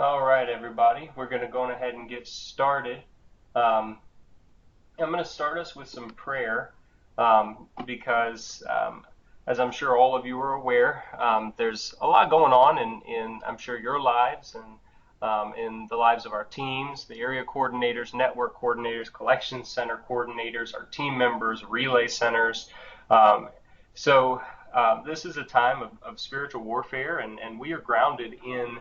All right, everybody, we're going to go ahead and get started. Um, I'm going to start us with some prayer because, as I'm sure all of you are aware, there's a lot going on in I'm sure, your lives and in the lives of our teams, the area coordinators, network coordinators, collection center coordinators, our team members, relay centers. Um, so this is a time of spiritual warfare, and we are grounded in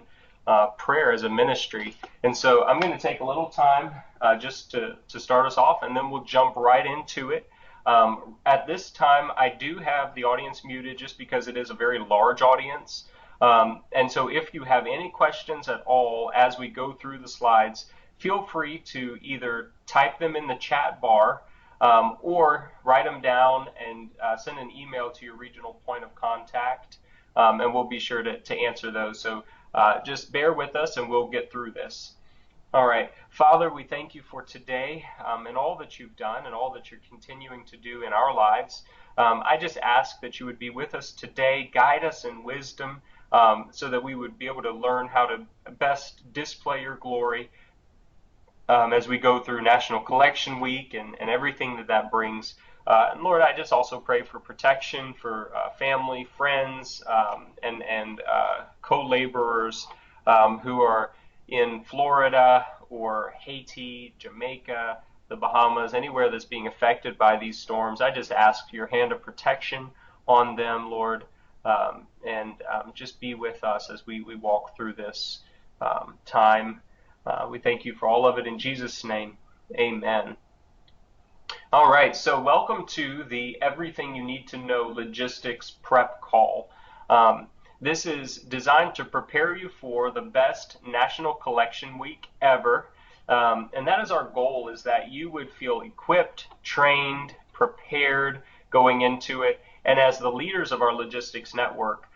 prayer as a ministry. And so I'm going to take a little time just to start us off, and then we'll jump right into it. At this time, I do have the audience muted just because it is a very large audience. And so if you have any questions at all as we go through the slides, feel free to either type them in the chat bar or write them down and send an email to your regional point of contact, and we'll be sure to answer those. So just bear with us and we'll get through this. All right. Father, we thank you for today and all that you've done and all that you're continuing to do in our lives. I just ask that you would be with us today, guide us in wisdom so that we would be able to learn how to best display your glory as we go through National Collection Week and everything that brings. And Lord, I just also pray for protection for family, friends, and co-laborers who are in Florida or Haiti, Jamaica, the Bahamas, anywhere that's being affected by these storms. I just ask your hand of protection on them, Lord, and just be with us as we walk through this time. We thank you for all of it in Jesus' name. Amen. All right, so welcome to the Everything You Need to Know Logistics Prep Call. This is designed to prepare you for the best National Collection Week ever. And that is our goal, is that you would feel equipped, trained, prepared going into it. And as the leaders of our logistics network,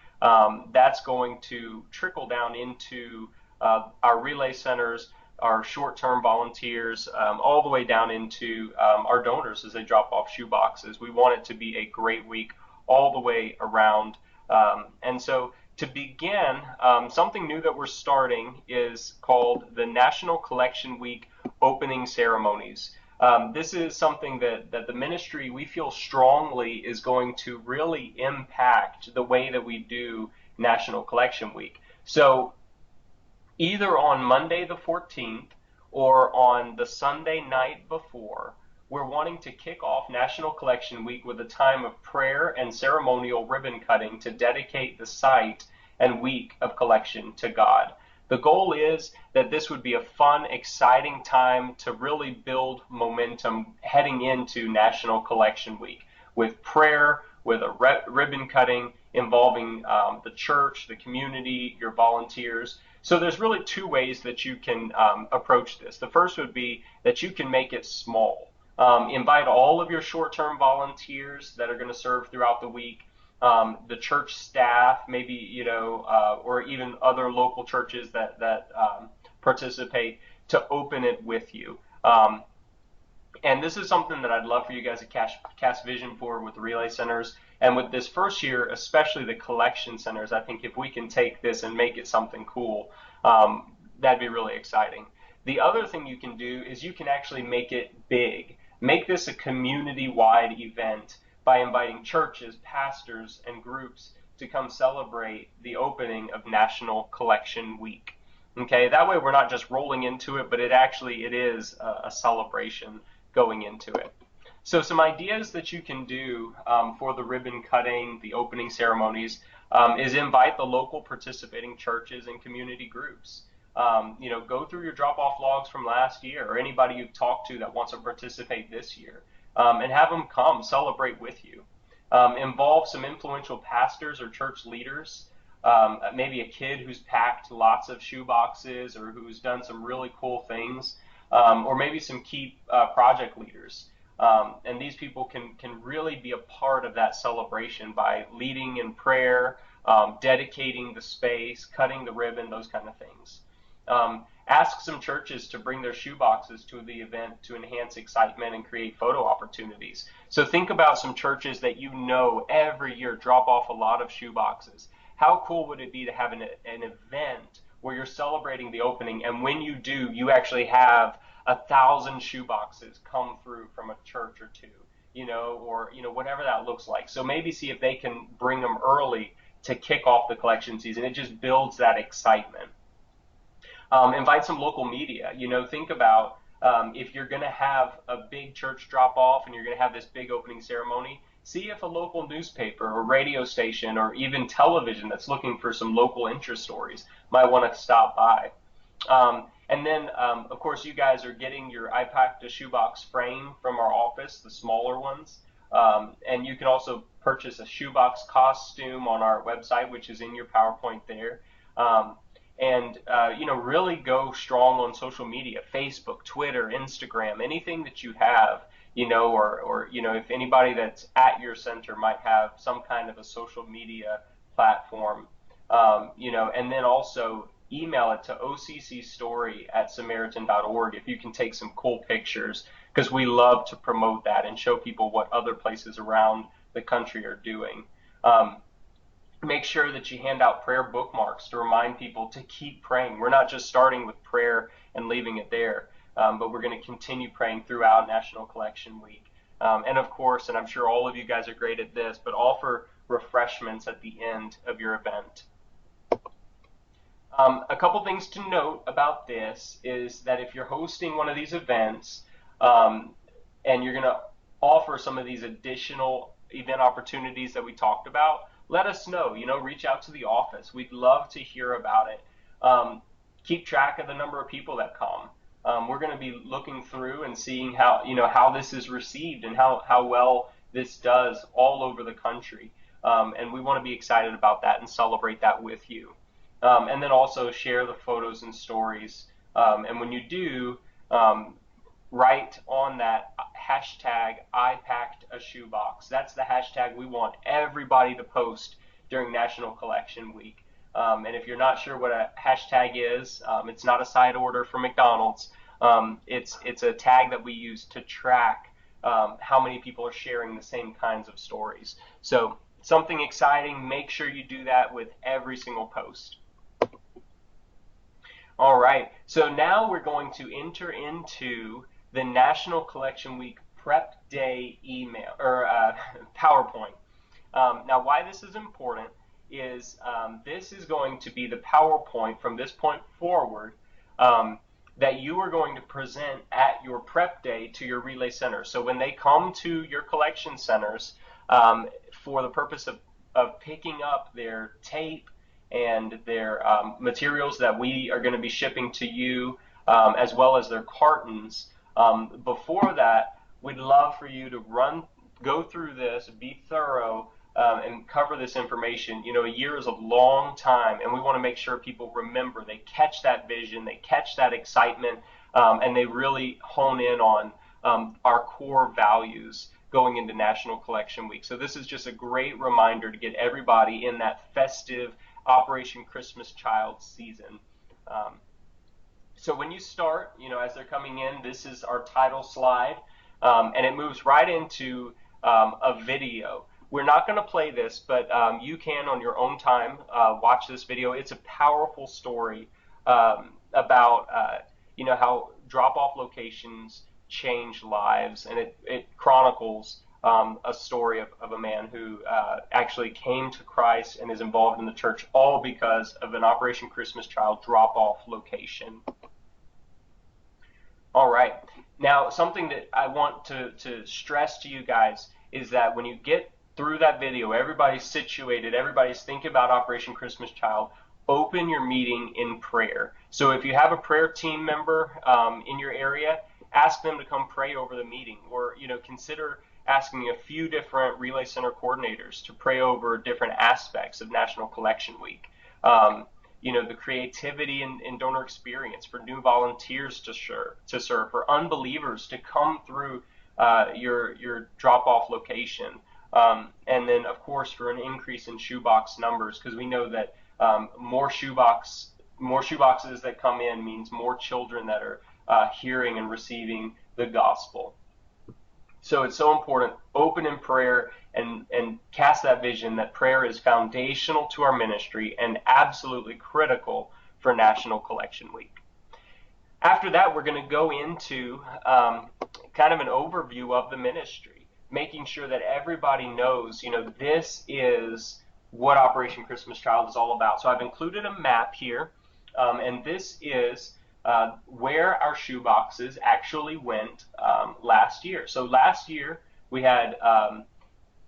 that's going to trickle down into our relay centers, our short-term volunteers, all the way down into our donors as they drop off shoe boxes. We want it to be a great week all the way around. And so to begin, something new that we're starting is called the National Collection Week Opening Ceremonies. This is something that the ministry, we feel strongly, is going to really impact the way that we do National Collection Week. So either on Monday the 14th or on the Sunday night before, we're wanting to kick off National Collection Week with a time of prayer and ceremonial ribbon cutting to dedicate the site and week of collection to God. The goal is that this would be a fun, exciting time to really build momentum heading into National Collection Week with prayer, with a ribbon cutting involving the church, the community, your volunteers. So there's really two ways that you can approach this. The first would be that you can make it small. Invite all of your short-term volunteers that are going to serve throughout the week, the church staff, maybe, or even other local churches that participate, to open it with you. And this is something that I'd love for you guys to cast vision for with the relay centers. And with this first year, especially the collection centers, I think if we can take this and make it something cool, that'd be really exciting. The other thing you can do is you can actually make it big. Make this a community-wide event by inviting churches, pastors, and groups to come celebrate the opening of National Collection Week. Okay, that way we're not just rolling into it, but it is a celebration going into it. So some ideas that you can do for the ribbon cutting, the opening ceremonies, is invite the local participating churches and community groups. Go through your drop-off logs from last year, or anybody you've talked to that wants to participate this year, and have them come celebrate with you. Involve some influential pastors or church leaders, maybe a kid who's packed lots of shoe boxes or who's done some really cool things, or maybe some key project leaders. And these people can really be a part of that celebration by leading in prayer, dedicating the space, cutting the ribbon, those kind of things. Ask some churches to bring their shoe boxes to the event to enhance excitement and create photo opportunities. So think about some churches that every year drop off a lot of shoe boxes. How cool would it be to have an event where you're celebrating the opening, and when you do, you actually have 1,000 shoe boxes come through from a church or two, or whatever that looks like. So maybe see if they can bring them early to kick off the collection season. It just builds that excitement. Invite some local media. Think about if you're going to have a big church drop off and you're going to have this big opening ceremony, see if a local newspaper or radio station or even television that's looking for some local interest stories might want to stop by. And then, of course, you guys are getting your I Packed a Shoebox frame from our office, the smaller ones. And you can also purchase a shoebox costume on our website, which is in your PowerPoint there. Really go strong on social media, Facebook, Twitter, Instagram, anything that you have, or if anybody that's at your center might have some kind of a social media platform, and then also email it to occstory@samaritan.org if you can take some cool pictures, because we love to promote that and show people what other places around the country are doing. Make sure that you hand out prayer bookmarks to remind people to keep praying. We're not just starting with prayer and leaving it there, but we're going to continue praying throughout National Collection Week. And of course, and I'm sure all of you guys are great at this, but offer refreshments at the end of your event. A couple things to note about this is that if you're hosting one of these events and you're going to offer some of these additional event opportunities that we talked about, let us know. Reach out to the office. We'd love to hear about it. Keep track of the number of people that come. We're going to be looking through and seeing how this is received and how well this does all over the country. And we want to be excited about that and celebrate that with you. And then also share the photos and stories. And when you do, write on that hashtag #IPackedAShoebox. That's the hashtag we want everybody to post during National Collection Week. And if you're not sure what a hashtag is, it's not a side order from McDonald's. It's a tag that we use to track how many people are sharing the same kinds of stories. So something exciting, make sure you do that with every single post. All right, so now we're going to enter into the National Collection Week Prep Day email or PowerPoint. Now, why this is important is this is going to be the PowerPoint from this point forward that you are going to present at your prep day to your relay center. So when they come to your collection centers for the purpose of picking up their tape and their materials that we are going to be shipping to you, as well as their cartons, before that, we'd love for you to go through this, be thorough, and cover this information. A year is a long time, and we want to make sure people remember, they catch that vision, they catch that excitement, and they really hone in on our core values going into National Collection Week. So this is just a great reminder to get everybody in that festive Operation Christmas Child season. So when you start, as they're coming in, this is our title slide, and it moves right into a video. We're not going to play this, but you can on your own time watch this video. It's a powerful story about how drop-off locations change lives, and it chronicles a story of a man who actually came to Christ and is involved in the church, all because of an Operation Christmas Child drop-off location. All right. Now, something that I want to stress to you guys is that when you get through that video, everybody's situated, everybody's thinking about Operation Christmas Child, open your meeting in prayer. So if you have a prayer team member in your area, ask them to come pray over the meeting, or consider asking a few different Relay Center coordinators to pray over different aspects of National Collection Week. The creativity and donor experience, for new volunteers to serve, for unbelievers to come through your drop-off location, and then of course for an increase in shoebox numbers, because we know that more shoeboxes that come in means more children that are hearing and receiving the gospel. So it's so important, open in prayer and cast that vision that prayer is foundational to our ministry and absolutely critical for National Collection Week. After that, we're going to go into kind of an overview of the ministry, making sure that everybody knows, this is what Operation Christmas Child is all about. So I've included a map here, and this is where our shoeboxes actually went last year. So last year, we had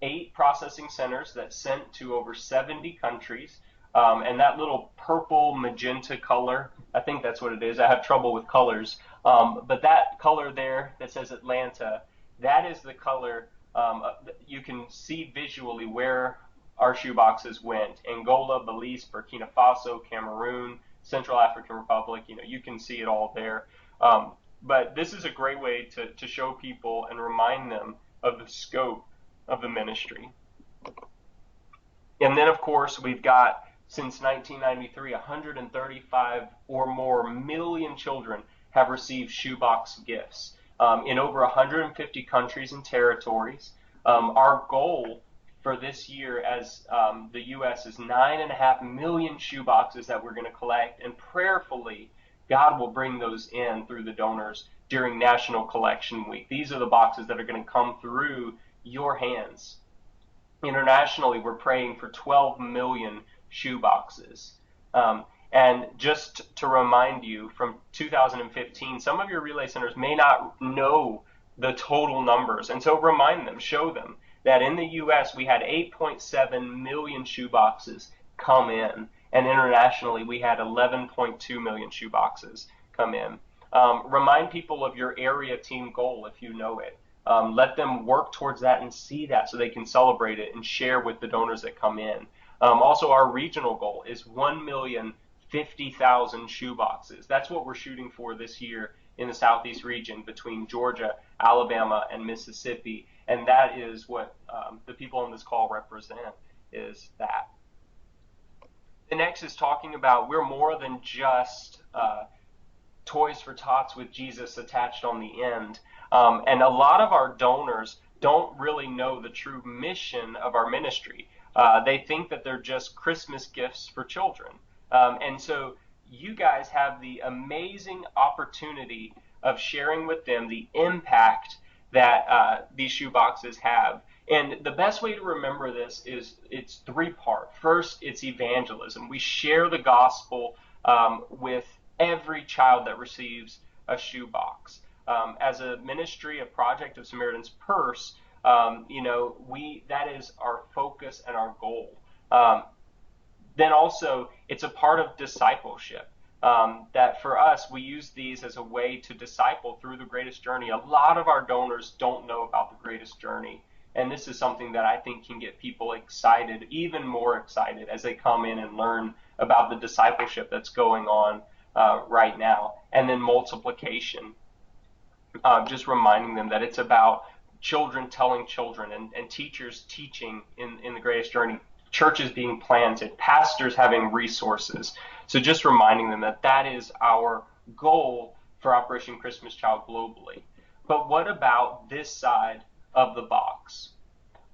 8 processing centers that sent to over 70 countries. And that little purple magenta color, I think that's what it is. I have trouble with colors. But that color there that says Atlanta, that is the color you can see visually where our shoeboxes went. Angola, Belize, Burkina Faso, Cameroon, Central African Republic, you can see it all there. But this is a great way to show people and remind them of the scope of the ministry. And then, of course, we've got, since 1993, 135 or more million children have received shoebox gifts in over 150 countries and territories. Our goal for this year as the U.S. is 9.5 million shoeboxes that we're going to collect, and prayerfully, God will bring those in through the donors during National Collection Week. These are the boxes that are going to come through your hands. Internationally, we're praying for 12 million shoeboxes. And just to remind you, from 2015, some of your relay centers may not know the total numbers. And so remind them, show them that in the U.S. we had 8.7 million shoeboxes come in. And internationally, we had 11.2 million shoeboxes come in. Remind people of your area team goal if you know it. Let them work towards that and see that so they can celebrate it and share with the donors that come in. Also, our regional goal is 1,050,000 shoeboxes. That's what we're shooting for this year in the Southeast region between Georgia, Alabama, and Mississippi. And that is what the people on this call represent, is that. The next is talking about we're more than just toys for tots with Jesus attached on the end. And a lot of our donors don't really know the true mission of our ministry. They think that they're just Christmas gifts for children. And so you guys have the amazing opportunity of sharing with them the impact that these shoeboxes have. And the best way to remember this is it's 3-part. First, it's evangelism. We share the gospel with every child that receives a shoebox. As a ministry, a project of Samaritan's Purse, that is our focus and our goal. Then also, it's a part of discipleship. That for us, we use these as a way to disciple through the Greatest Journey. A lot of our donors don't know about the Greatest Journey. And this is something that I think can get people excited, even more excited, as they come in and learn about the discipleship that's going on right now. And then multiplication. Just reminding them that it's about children telling children and teachers teaching in the Greatest Journey, churches being planted, pastors having resources. So just reminding them that that is our goal for Operation Christmas Child globally. But what about this side of the box?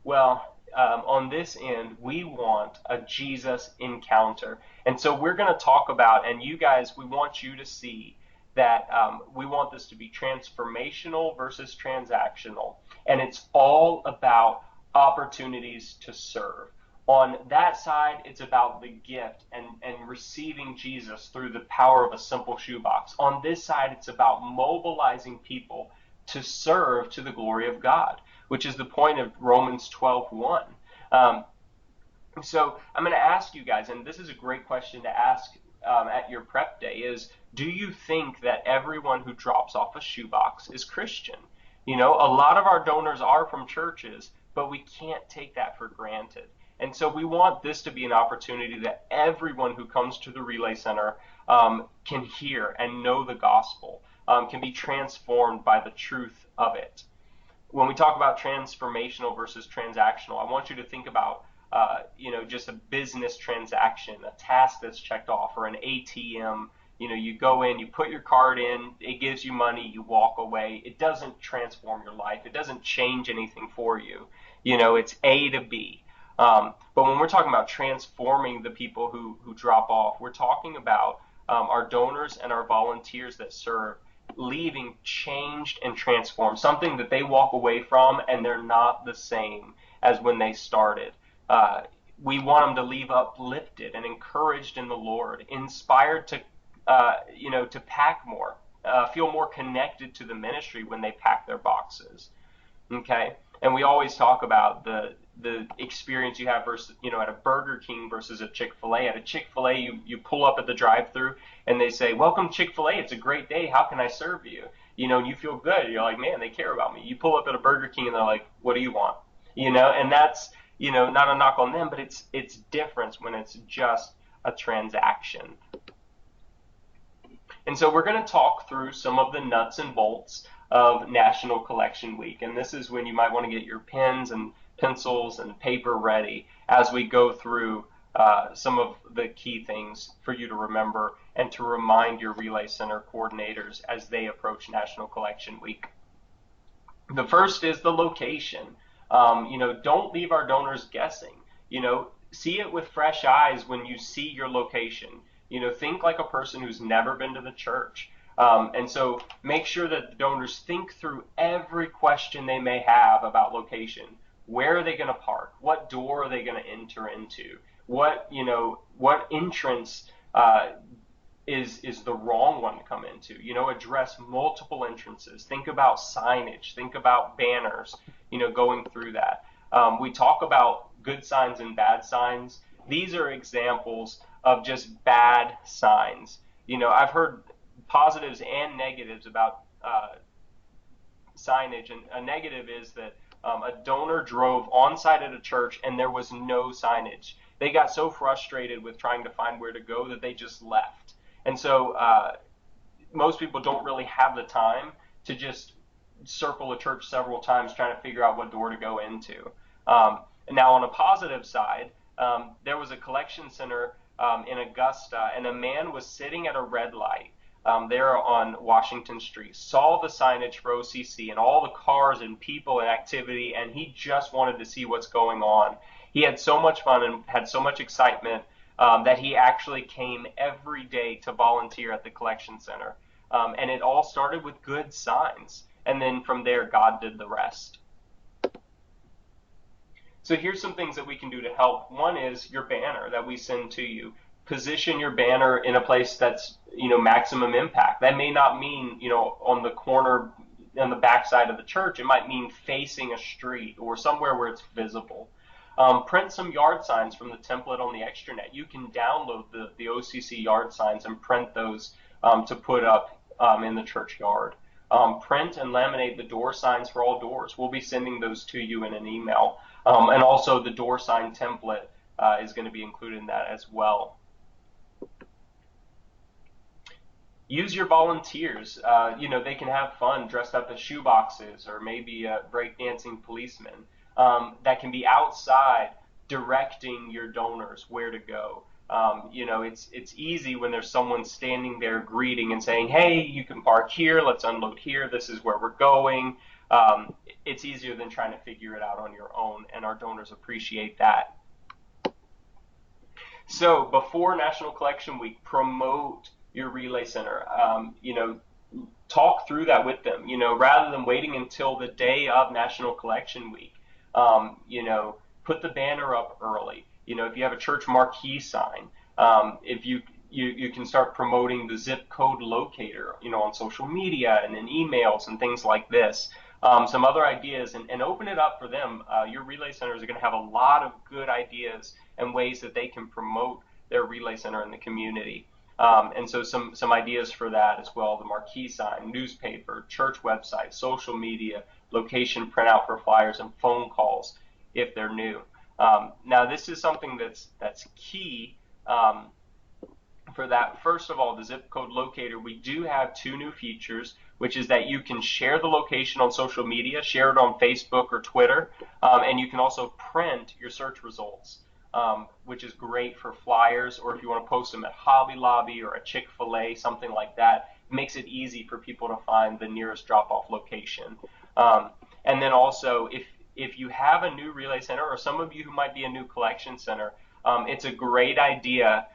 Well, on this end, we want a Jesus encounter. And so we're going to talk about, and you guys, we want you to see that we want this to be transformational versus transactional. And it's all about opportunities to serve. On that side, it's about the gift and receiving Jesus through the power of a simple shoebox. On this side, it's about mobilizing people to serve to the glory of God, which is the point of Romans 12:1. So I'm going to ask you guys, and this is a great question to ask at your prep day, is do you think that everyone who drops off a shoebox is Christian? A lot of our donors are from churches, but we can't take that for granted. And so we want this to be an opportunity that everyone who comes to the Relay Center can hear and know the gospel, can be transformed by the truth of it. When we talk about transformational versus transactional, I want you to think about just a business transaction, a task that's checked off, or an ATM. You go in, you put your card in, it gives you money, you walk away. It doesn't transform your life. It doesn't change anything for you. It's A to B. But when we're talking about transforming the people who drop off, we're talking about our donors and our volunteers that serve leaving changed and transformed, something that they walk away from and they're not the same as when they started. Uh, we want them to leave uplifted and encouraged in the Lord, inspired to, to pack more, feel more connected to the ministry when they pack their boxes. Okay, and we always talk about the experience you have versus at a Burger King versus a Chick-fil-A. At a Chick-fil-A, you pull up at the drive-through and they say, "Welcome Chick-fil-A. It's a great day. How can I serve you?" And you feel good. You're like, "Man, they care about me." You pull up at a Burger King and they're like, "What do you want?" And that's not a knock on them, but it's different when it's just a transaction. And so we're going to talk through some of the nuts and bolts of National Collection Week. And this is when you might want to get your pens and pencils and paper ready as we go through some of the key things for you to remember and to remind your Relay Center coordinators as they approach National Collection Week. The first is the location. Don't leave our donors guessing. See it with fresh eyes when you see your location. Think like a person who's never been to the church. And so make sure that the donors think through every question they may have about location. Where are they going to park? What door are they going to enter into? What entrance is the wrong one to come into? Address multiple entrances. Think about signage. Think about banners, going through that. We talk about good signs and bad signs. These are examples of just bad signs. I've heard positives and negatives about signage, and a negative is that a donor drove on site at a church and there was no signage. They got so frustrated with trying to find where to go that they just left. And so most people don't really have the time to just circle a church several times trying to figure out what door to go into. And now on a positive side, there was a collection center in Augusta, and a man was sitting at a red light there on Washington Street, saw the signage for OCC and all the cars and people and activity, and he just wanted to see what's going on. He had so much fun and had so much excitement that he actually came every day to volunteer at the collection center. And it all started with good signs. And then from there, God did the rest. So here's some things that we can do to help. One is your banner that we send to you. Position your banner in a place that's, maximum impact. That may not mean, on the corner, on the backside of the church. It might mean facing a street or somewhere where it's visible. Print some yard signs from the template on the extranet. You can download the OCC yard signs and print those to put up in the church yard. Print and laminate the door signs for all doors. We'll be sending those to you in an email. And also the door sign template is going to be included in that as well. Use your volunteers. They can have fun dressed up as shoeboxes or maybe breakdancing policemen that can be outside directing your donors where to go. It's easy when there's someone standing there greeting and saying, "Hey, you can park here, let's unload here, this is where we're going." It's easier than trying to figure it out on your own, and our donors appreciate that. So before National Collection Week, promote your Relay Center. Talk through that with them, rather than waiting until the day of National Collection Week. Put the banner up early. If you have a church marquee sign, if you can start promoting the zip code locator, on social media and in emails and things like this. Some other ideas, and open it up for them. Your Relay Centers are going to have a lot of good ideas and ways that they can promote their Relay Center in the community. And so some ideas for that as well: the marquee sign, newspaper, church website, social media, location printout for flyers, and phone calls if they're new. Now this is something that's key for that. First of all, the zip code locator, we do have 2 new features, which is that you can share the location on social media, share it on Facebook or Twitter, and you can also print your search results, which is great for flyers, or if you want to post them at Hobby Lobby or a Chick-fil-A, something like that. It makes it easy for people to find the nearest drop-off location. And then also, if you have a new Relay Center, or some of you who might be a new collection center, it's a great idea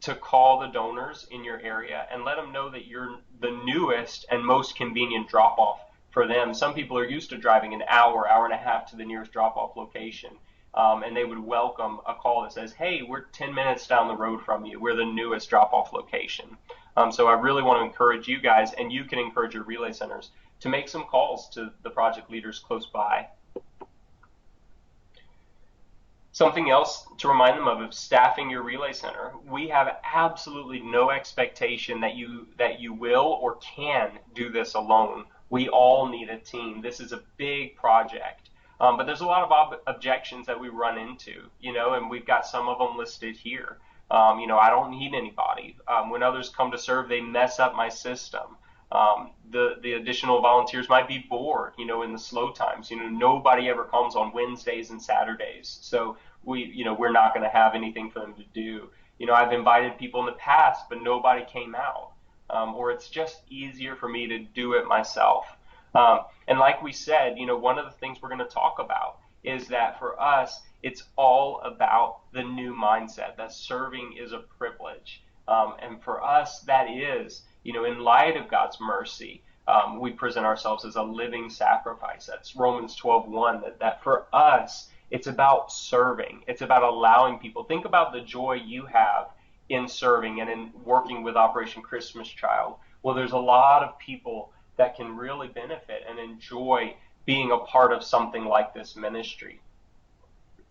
to call the donors in your area and let them know that you're the newest and most convenient drop off for them. Some people are used to driving an hour, hour and a half to the nearest drop off location. And they would welcome a call that says, hey, we're 10 minutes down the road from you. We're the newest drop off location. So I really want to encourage you guys, and you can encourage your relay centers, to make some calls to the project leaders close by. Something else to remind them of staffing your relay center. We have absolutely no expectation that you will or can do this alone. We all need a team. This is a big project. But there's a lot of objections that we run into, and we've got some of them listed here. I don't need anybody. When others come to serve, they mess up my system. The additional volunteers might be bored, in the slow times. Nobody ever comes on Wednesdays and Saturdays. So we're not going to have anything for them to do. I've invited people in the past, but nobody came out. Or it's just easier for me to do it myself. And like we said, one of the things we're going to talk about is that for us, it's all about the new mindset that serving is a privilege. And for us, that is, in light of God's mercy, we present ourselves as a living sacrifice. That's Romans 12:1, that for us, it's about serving. It's about allowing people. Think about the joy you have in serving and in working with Operation Christmas Child. Well, there's a lot of people that can really benefit and enjoy being a part of something like this ministry.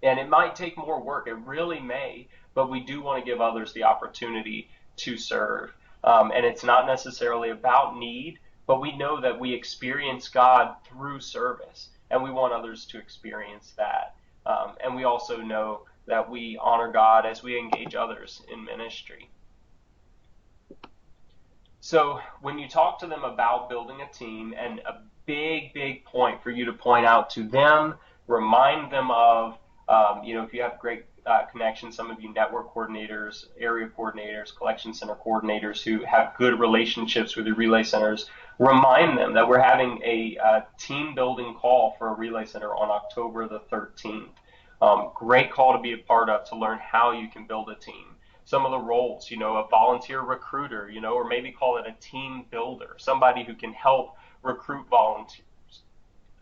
And it might take more work, it really may, but we do want to give others the opportunity to serve. And it's not necessarily about need, but we know that we experience God through service, and we want others to experience that. And we also know that we honor God as we engage others in ministry. So when you talk to them about building a team, and a big point for you to point out to them, remind them of, if you have great connections, some of you network coordinators, area coordinators, collection center coordinators who have good relationships with your relay centers, remind them that we're having a team building call for a relay center on October the 13th. Great call to be a part of, to learn how you can build a team. Some of the roles, a volunteer recruiter, or maybe call it a team builder, somebody who can help recruit volunteers,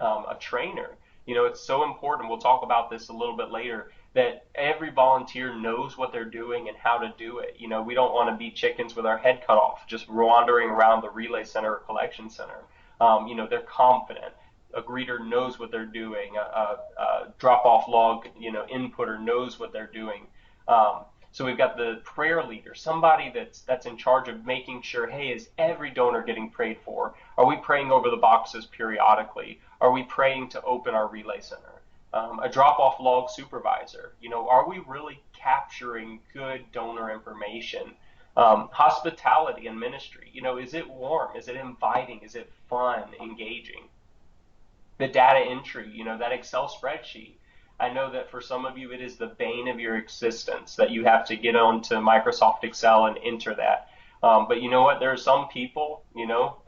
a trainer. It's so important, we'll talk about this a little bit later, that every volunteer knows what they're doing and how to do it. We don't want to be chickens with our head cut off, just wandering around the relay center or collection center. They're confident. A greeter knows what they're doing. A drop-off log, inputter knows what they're doing. So we've got the prayer leader, somebody that's in charge of making sure, hey, is every donor getting prayed for? Are we praying over the boxes periodically? Are we praying to open our relay center? A drop-off log supervisor, are we really capturing good donor information? Hospitality and ministry, is it warm? Is it inviting? Is it fun, engaging? The data entry, that Excel spreadsheet. I know that for some of you, it is the bane of your existence that you have to get onto Microsoft Excel and enter that. But you know what? There are some people,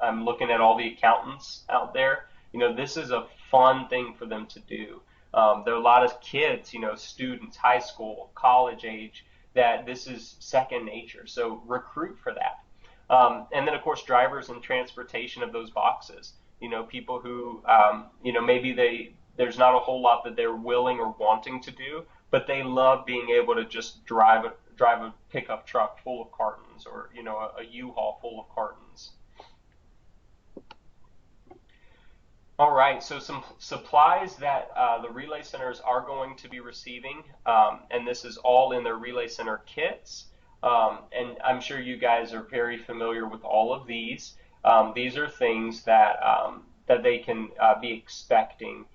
I'm looking at all the accountants out there, this is a fun thing for them to do. There are a lot of kids, students, high school, college age, that this is second nature. So recruit for that. And then, of course, drivers and transportation of those boxes. People who, maybe there's not a whole lot that they're willing or wanting to do, but they love being able to just drive a pickup truck full of cartons, or a U-Haul full of cartons. All right, so some supplies that the relay centers are going to be receiving, and this is all in their relay center kits. And I'm sure you guys are very familiar with all of these. These are things that they can be expecting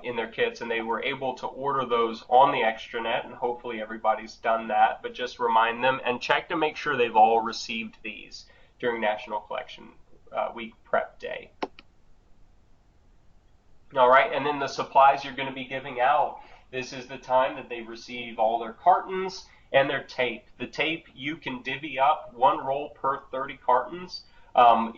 in their kits, and they were able to order those on the extranet, and hopefully everybody's done that. But just remind them and check to make sure they've all received these during National Collection Week Prep Day. All right, and then the supplies you're going to be giving out. This is the time that they receive all their cartons and their tape. The tape, you can divvy up 1 roll per 30 cartons.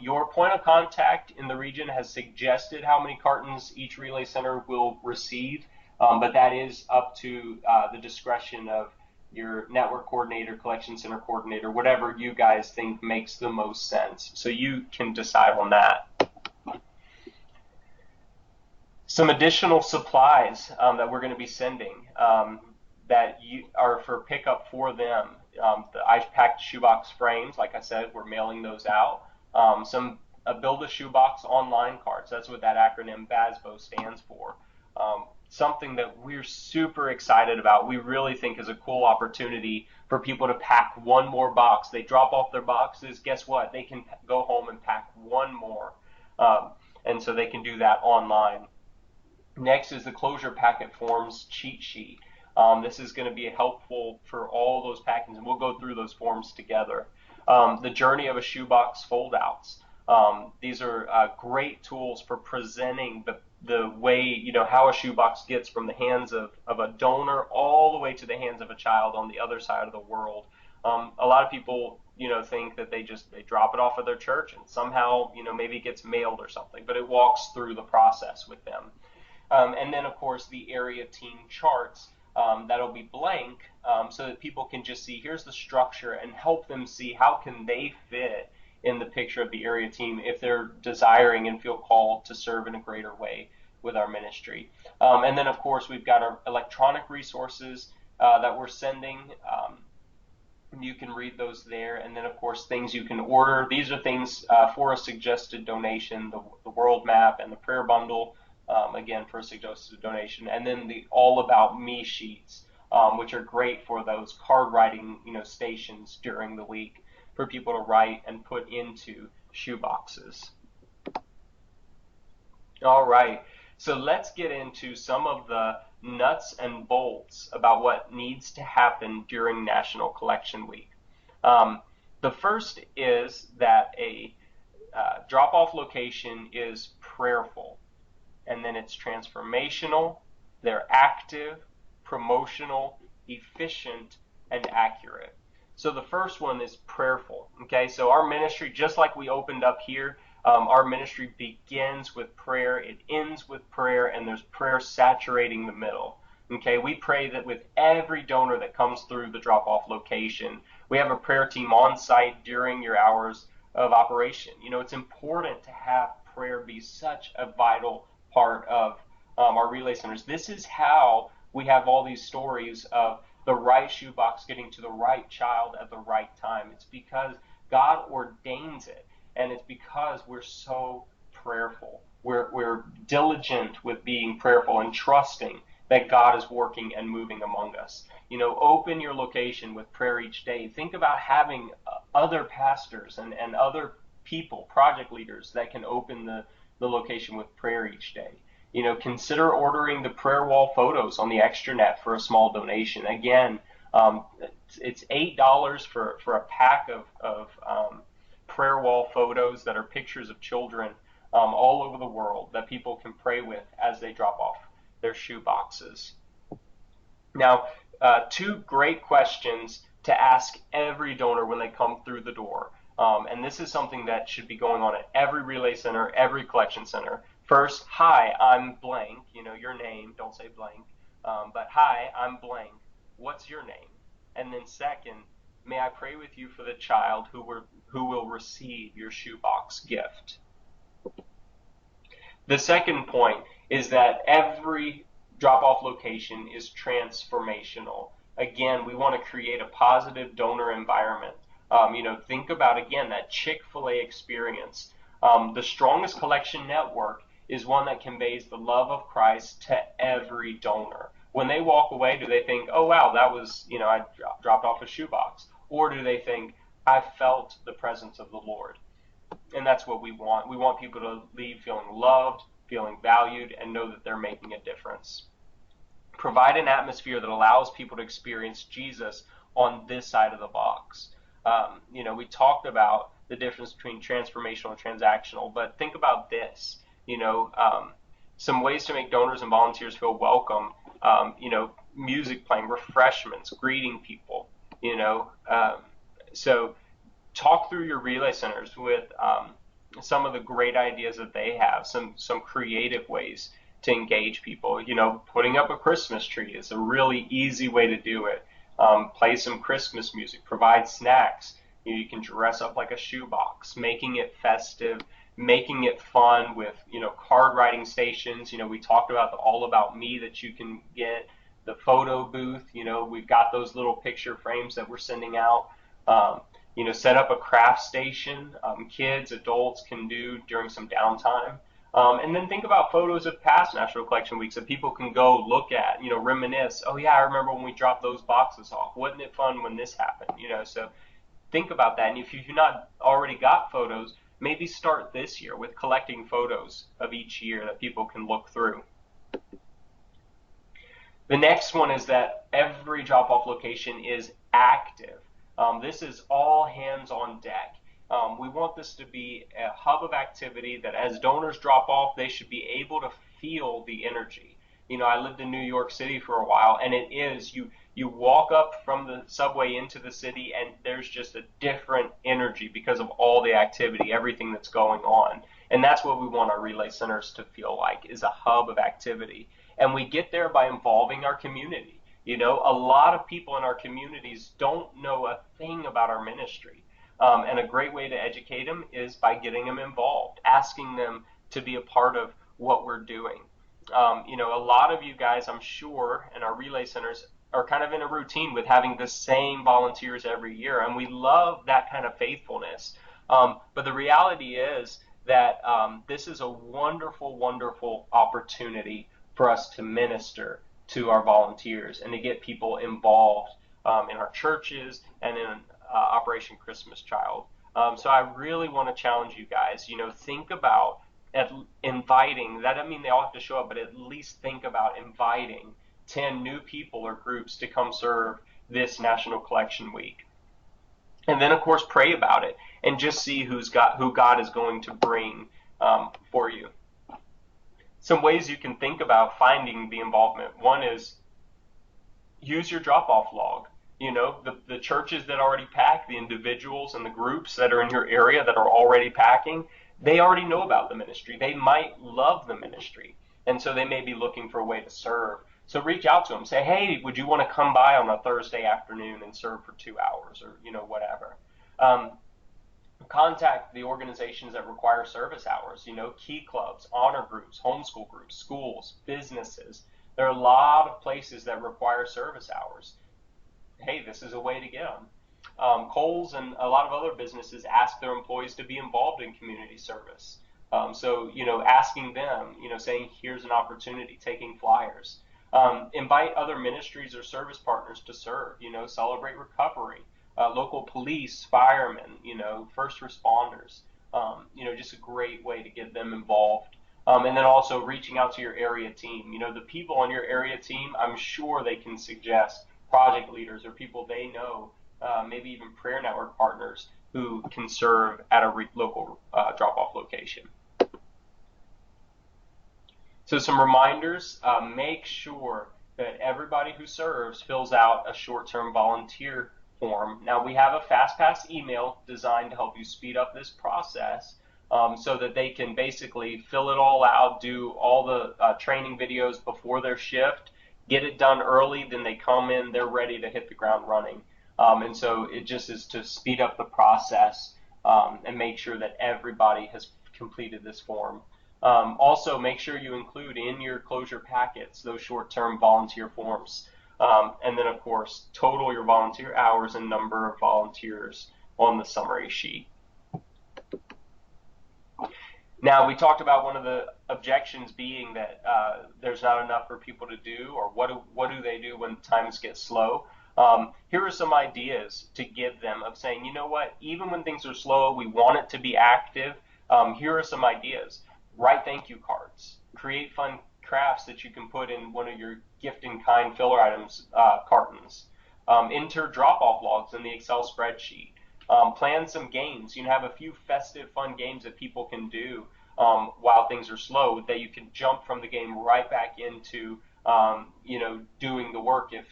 Your point of contact in the region has suggested how many cartons each relay center will receive, but that is up to the discretion of your network coordinator, collection center coordinator, whatever you guys think makes the most sense. So you can decide on that. Some additional supplies that we're going to be sending that you are for pickup for them. The ice packed shoebox frames, like I said, we're mailing those out. Some Build a Shoebox online cards. That's what that acronym BASBO stands for. Something that we're super excited about. We really think is a cool opportunity for people to pack one more box. They drop off their boxes. Guess what? They can go home and pack one more. And so they can do that online. Next is the closure packet forms cheat sheet. This is going to be helpful for all those packings, and we'll go through those forms together. The Journey of a Shoebox foldouts. These are great tools for presenting the way, how a shoebox gets from the hands of a donor all the way to the hands of a child on the other side of the world. A lot of people, think that they drop it off at their church and somehow, maybe it gets mailed or something, but it walks through the process with them. And then, of course, the area team charts that'll be blank so that people can just see here's the structure and help them see how can they fit in the picture of the area team if they're desiring and feel called to serve in a greater way with our ministry. And then, of course, we've got our electronic resources that we're sending. You can read those there. And then, of course, things you can order. These are things for a suggested donation, the world map and the prayer bundle. Again, for a suggested donation, and then the All About Me sheets, which are great for those card writing, stations during the week for people to write and put into shoe boxes. All right, so let's get into some of the nuts and bolts about what needs to happen during National Collection Week. The first is that a drop-off location is prayerful. And then it's transformational, they're active, promotional, efficient, and accurate. So the first one is prayerful. Okay, so our ministry, just like we opened up here, our ministry begins with prayer, it ends with prayer, and there's prayer saturating the middle. Okay, we pray that with every donor that comes through the drop-off location, we have a prayer team on site during your hours of operation. It's important to have prayer be such a vital part of our relay centers. This is how we have all these stories of the right shoebox getting to the right child at the right time. It's because God ordains it, and it's because we're so prayerful. We're diligent with being prayerful and trusting that God is working and moving among us. Open your location with prayer each day. Think about having other pastors and other people, project leaders that can open the location with prayer each day. Consider ordering the prayer wall photos on the extranet for a small donation. Again, it's $8 for a pack of prayer wall photos that are pictures of children all over the world that people can pray with as they drop off their shoe boxes. Now, two great questions to ask every donor when they come through the door. And this is something that should be going on at every relay center, every collection center. First, hi, I'm blank, your name, don't say blank, but hi, I'm blank, what's your name? And then second, may I pray with you for the child who will receive your shoebox gift? The second point is that every drop-off location is transformational. Again, we want to create a positive donor environment. Think about, again, that Chick-fil-A experience. The strongest collection network is one that conveys the love of Christ to every donor. When they walk away, do they think, oh, wow, that was, I dropped off a shoebox? Or do they think, I felt the presence of the Lord? And that's what we want. We want people to leave feeling loved, feeling valued, and know that they're making a difference. Provide an atmosphere that allows people to experience Jesus on this side of the box. We talked about the difference between transformational and transactional, but think about this, some ways to make donors and volunteers feel welcome, music playing, refreshments, greeting people, so talk through your relay centers with some of the great ideas that they have, some creative ways to engage people. Putting up a Christmas tree is a really easy way to do it. Play some Christmas music, provide snacks. You can dress up like a shoebox, making it festive, making it fun with, card writing stations. We talked about the All About Me that you can get, the photo booth. We've got those little picture frames that we're sending out. Um, Set up a craft station, kids, adults can do during some downtime. And then think about photos of past National Collection Weeks that people can go look at, reminisce. Oh yeah, I remember when we dropped those boxes off. Wasn't it fun when this happened? So think about that. And if you've not already got photos, maybe start this year with collecting photos of each year that people can look through. The next one is that every drop-off location is active. This is all hands on deck. We want this to be a hub of activity that as donors drop off, they should be able to feel the energy. I lived in New York City for a while, and it is, you walk up from the subway into the city, and there's just a different energy because of all the activity, everything that's going on. And that's what we want our relay centers to feel like, is a hub of activity. And we get there by involving our community. A lot of people in our communities don't know a thing about our ministry. And a great way to educate them is by getting them involved, asking them to be a part of what we're doing. A lot of you guys, I'm sure, in our relay centers are kind of in a routine with having the same volunteers every year, and we love that kind of faithfulness. But the reality is that this is a wonderful, wonderful opportunity for us to minister to our volunteers and to get people involved in our churches and in Operation Christmas Child. So I really want to challenge you guys, think about inviting. That doesn't mean they all have to show up, but at least think about inviting 10 new people or groups to come serve this National Collection Week. And then, of course, pray about it and just see who God is going to bring for you. Some ways you can think about finding the involvement. One is use your drop-off log. The churches that already pack, the individuals and the groups that are in your area that are already packing, they already know about the ministry. They might love the ministry, and so they may be looking for a way to serve. So reach out to them. Say, hey, would you want to come by on a Thursday afternoon and serve for 2 hours, or whatever. Contact the organizations that require service hours. Key clubs, honor groups, homeschool groups, schools, businesses. There are a lot of places that require service hours. Hey, this is a way to get them. Kohl's and a lot of other businesses ask their employees to be involved in community service. So, asking them, saying, here's an opportunity, taking flyers. Invite other ministries or service partners to serve, celebrate recovery, local police, firemen, first responders, just a great way to get them involved. And then also reaching out to your area team. The people on your area team, I'm sure they can suggest project leaders or people they know, maybe even prayer network partners who can serve at a local drop-off location. So some reminders, make sure that everybody who serves fills out a short-term volunteer form. Now we have a FastPass email designed to help you speed up this process so that they can basically fill it all out, do all the training videos before their shift, get it done early, then they come in, they're ready to hit the ground running. And so it just is to speed up the process and make sure that everybody has completed this form. Also, make sure you include in your closure packets those short-term volunteer forms. And then, of course, total your volunteer hours and number of volunteers on the summary sheet. Now, we talked about one of the objections being that there's not enough for people to do, or what do they do when times get slow? Here are some ideas to give them of saying, you know what, even when things are slow, we want it to be active. Here are some ideas. Write thank you cards. Create fun crafts that you can put in one of your gift in kind filler items cartons. Enter drop-off logs in the Excel spreadsheet. Plan some games. Have a few festive, fun games that people can do while things are slow, that you can jump from the game right back into, doing the work if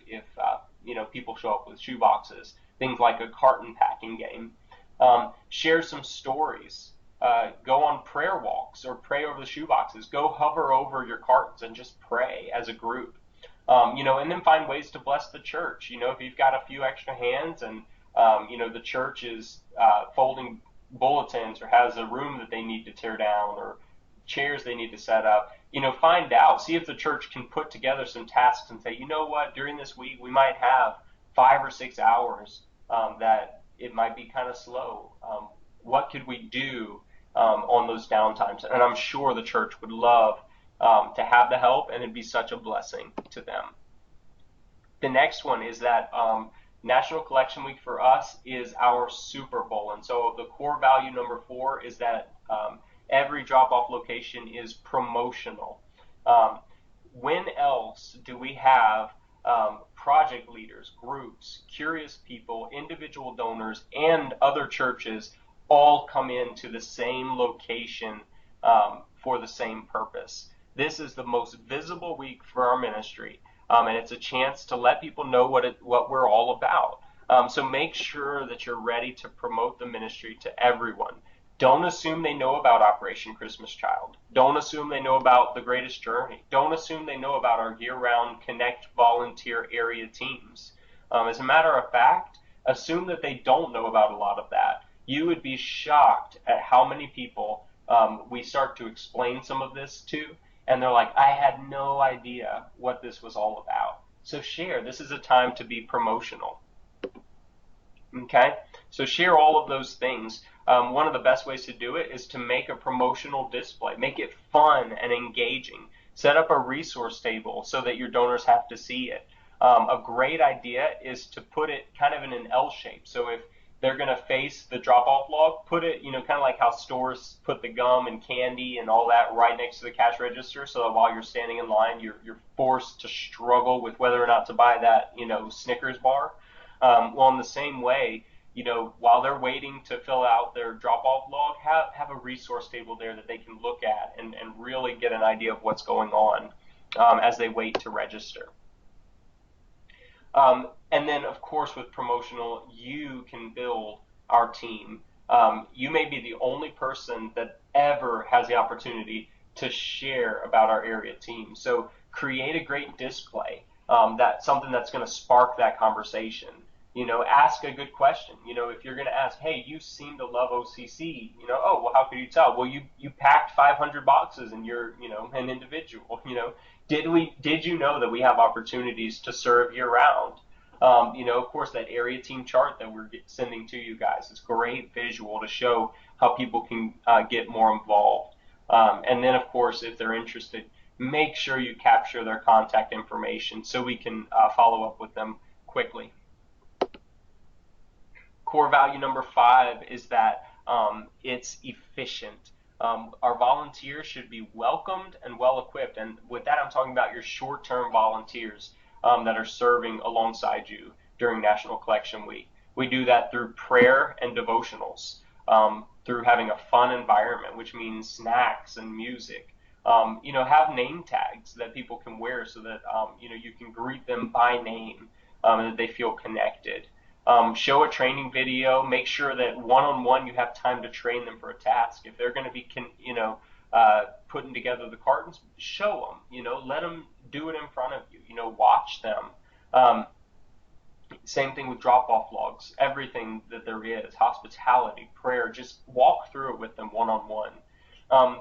people show up with shoe boxes. Things like a carton packing game. Share some stories. Go on prayer walks or pray over the shoe boxes. Go hover over your cartons and just pray as a group. And then find ways to bless the church. If you've got a few extra hands and, the church is folding bulletins or has a room that they need to tear down or chairs they need to set up, find out, see if the church can put together some tasks and say, you know what, during this week we might have 5 or 6 hours that it might be kind of slow. What could we do on those downtimes? And I'm sure the church would love to have the help, and it'd be such a blessing to them. The next one is that National Collection Week for us is our Super Bowl. And so the core value number 4 is that every drop-off location is promotional. When else do we have project leaders, groups, curious people, individual donors, and other churches all come into the same location for the same purpose? This is the most visible week for our ministry, and it's a chance to let people know what we're all about. So make sure that you're ready to promote the ministry to everyone. Don't assume they know about Operation Christmas Child. Don't assume they know about The Greatest Journey. Don't assume they know about our year-round Connect volunteer area teams. As a matter of fact, assume that they don't know about a lot of that. You would be shocked at how many people we start to explain some of this to, and they're like, I had no idea what this was all about. So share. This is a time to be promotional. Okay? So share all of those things. One of the best ways to do it is to make a promotional display. Make it fun and engaging. Set up a resource table so that your donors have to see it. A great idea is to put it kind of in an L shape. So if they're going to face the drop-off log, put it, kind of like how stores put the gum and candy and all that right next to the cash register, so that while you're standing in line, you're forced to struggle with whether or not to buy that, Snickers bar. Well, in the same way, while they're waiting to fill out their drop-off log, have a resource table there that they can look at and really get an idea of what's going on as they wait to register. And then, of course, with promotional, you can build our team. You may be the only person that ever has the opportunity to share about our area team. So create a great display, that's something that's going to spark that conversation. Ask a good question. If you're going to ask, hey, you seem to love OCC, oh, well, how could you tell? Well, you packed 500 boxes and you're, an individual, did you know that we have opportunities to serve year round? Of course, that area team chart that we're sending to you guys is great visual to show how people can get more involved. And then, of course, if they're interested, make sure you capture their contact information so we can follow up with them quickly. Core value number 5 is that it's efficient. Our volunteers should be welcomed and well equipped. And with that, I'm talking about your short-term volunteers that are serving alongside you during National Collection Week. We do that through prayer and devotionals, through having a fun environment, which means snacks and music. Have name tags that people can wear so that, you can greet them by name and that they feel connected. Show a training video. Make sure that one-on-one you have time to train them for a task. If they're going to be, putting together the cartons, show them. Let them do it in front of you. Watch them. Same thing with drop-off logs. Everything that there is, hospitality, prayer, just walk through it with them one-on-one.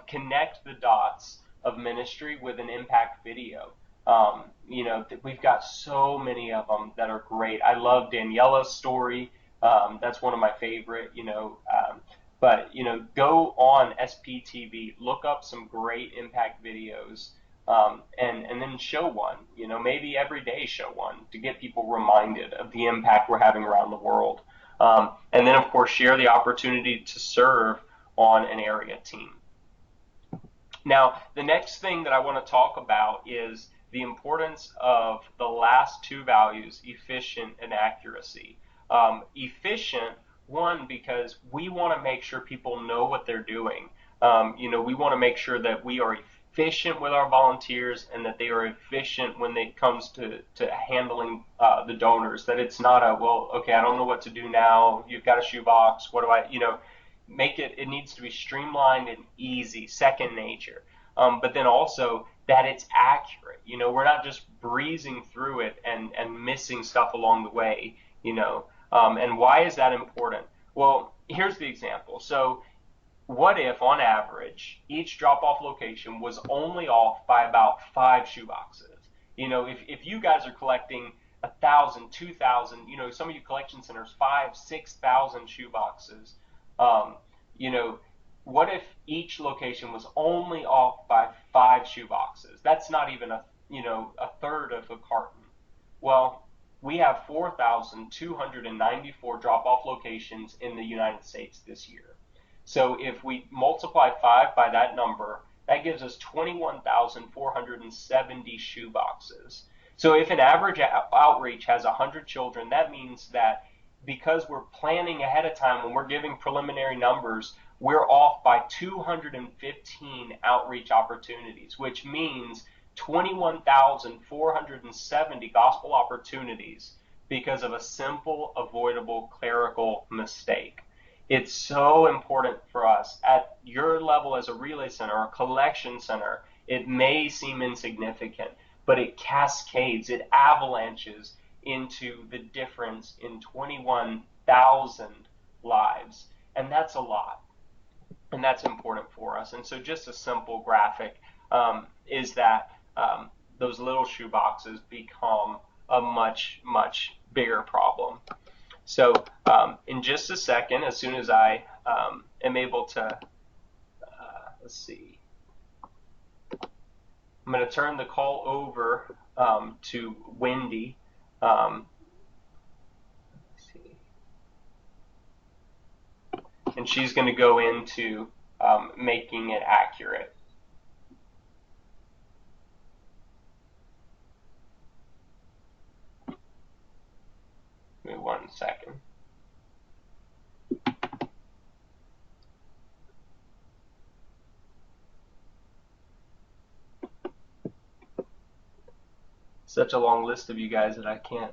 Connect the dots of ministry with an impact video. We've got so many of them that are great. I love Daniela's story. That's one of my favorite, but go on SPTV, look up some great impact videos, and then show one, maybe every day show one to get people reminded of the impact we're having around the world. And then, of course, share the opportunity to serve on an area team. Now, the next thing that I want to talk about is the importance of the last 2 values, efficient and accuracy. Efficient, one, because we want to make sure people know what they're doing. We want to make sure that we are efficient with our volunteers and that they are efficient when it comes to handling the donors, that it's not okay, I don't know what to do now. You've got a shoebox. What do I, make it needs to be streamlined and easy, second nature. But then also that it's accurate. We're not just breezing through it and missing stuff along the way. And why is that important? Well, here's the example. So what if, on average, each drop-off location was only off by about 5 shoeboxes? If you guys are collecting 1,000, 2,000, some of you collection centers, 5, 6,000 shoeboxes. Um, you know, what if each location was only off by 5 shoeboxes? That's not even a third of a carton. Well, we have 4,294 drop-off locations in the United States this year. So if we multiply 5 by that number, that gives us 21,470 shoe boxes. So if an average outreach has 100 children, that means that because we're planning ahead of time when we're giving preliminary numbers, we're off by 215 outreach opportunities, which means 21,470 gospel opportunities because of a simple, avoidable clerical mistake. It's so important for us at your level as a relay center or collection center. It may seem insignificant, but it cascades, it avalanches into the difference in 21,000 lives. And that's a lot. And that's important for us. And so just a simple graphic is that those little shoe boxes become a much, much bigger problem. So in just a second, as soon as I am able to, let's see, I'm going to turn the call over to Wendy. Let's see. And she's going to go into making it accurate. Give me 1 second. Such a long list of you guys that I can't.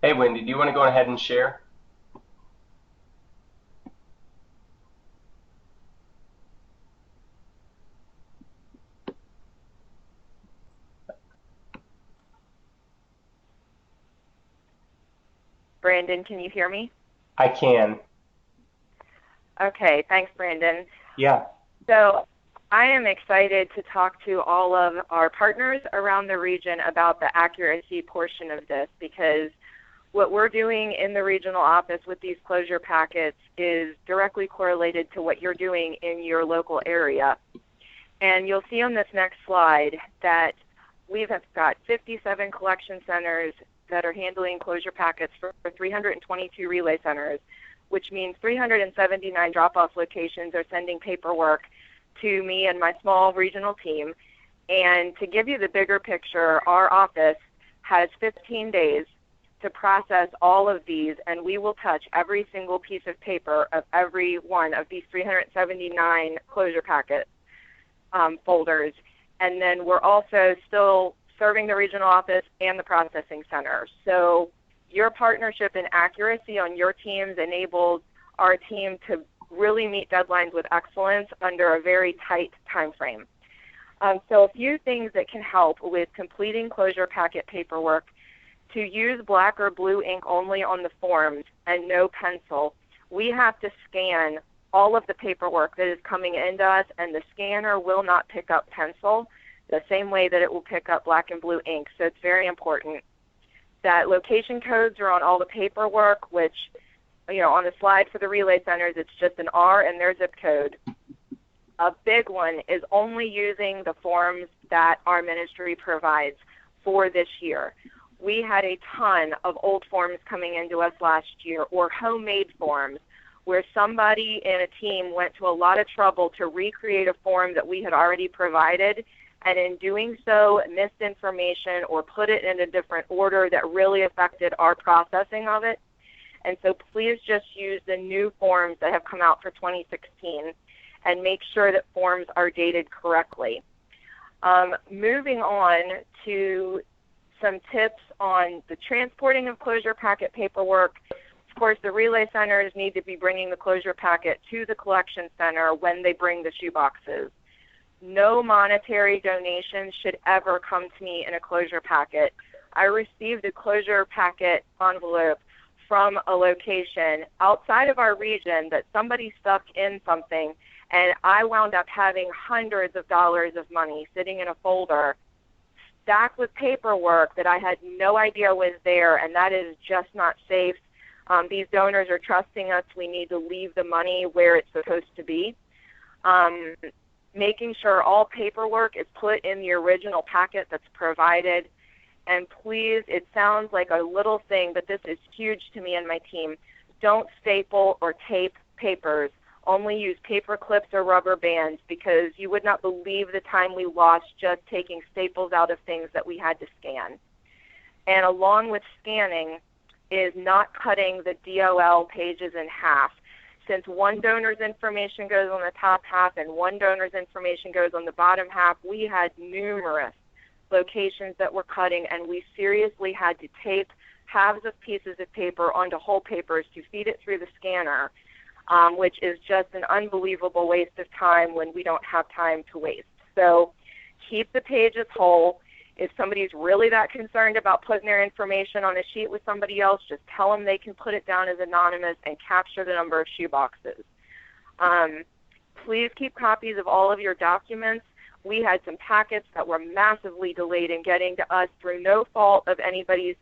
Hey, Wendy, do you want to go ahead and share? Brandon, can you hear me? I can. Okay, thanks, Brandon. Yeah. So I am excited to talk to all of our partners around the region about the accuracy portion of this, because what we're doing in the regional office with these closure packets is directly correlated to what you're doing in your local area. And you'll see on this next slide that we've got 57 collection centers that are handling closure packets for 322 relay centers, which means 379 drop-off locations are sending paperwork to me and my small regional team. And to give you the bigger picture, our office has 15 days to process all of these, and we will touch every single piece of paper of every one of these 379 closure packet folders. And then we're also still serving the regional office and the processing center. So your partnership and accuracy on your teams enables our team to really meet deadlines with excellence under a very tight time frame. So a few things that can help with completing closure packet paperwork: to use black or blue ink only on the forms and no pencil. We have to scan all of the paperwork that is coming into us, and the scanner will not pick up pencil the same way that it will pick up black and blue ink. So it's very important that location codes are on all the paperwork, which, on the slide for the relay centers, it's just an R and their zip code. A big one is only using the forms that our ministry provides for this year. We had a ton of old forms coming into us last year, or homemade forms, where somebody in a team went to a lot of trouble to recreate a form that we had already provided, and in doing so missed information or put it in a different order that really affected our processing of it. And so please just use the new forms that have come out for 2016 and make sure that forms are dated correctly. Moving on to some tips on the transporting of closure packet paperwork. Of course, the relay centers need to be bringing the closure packet to the collection center when they bring the shoe boxes. No monetary donations should ever come to me in a closure packet. I received a closure packet envelope from a location outside of our region that somebody stuck in something, and I wound up having hundreds of dollars of money sitting in a folder stacked with paperwork that I had no idea was there, and that is just not safe. These donors are trusting us. We need to leave the money where it's supposed to be. Making sure all paperwork is put in the original packet that's provided. And please, it sounds like a little thing, but this is huge to me and my team. Don't staple or tape papers. Only use paper clips or rubber bands, because you would not believe the time we lost just taking staples out of things that we had to scan. And along with scanning is not cutting the DOL pages in half. Since one donor's information goes on the top half and one donor's information goes on the bottom half, we had numerous locations that were cutting, and we seriously had to tape halves of pieces of paper onto whole papers to feed it through the scanner, which is just an unbelievable waste of time when we don't have time to waste. So keep the pages whole. If somebody's really that concerned about putting their information on a sheet with somebody else, just tell them they can put it down as anonymous and capture the number of shoe boxes. Please keep copies of all of your documents. We had some packets that were massively delayed in getting to us through no fault of anybody's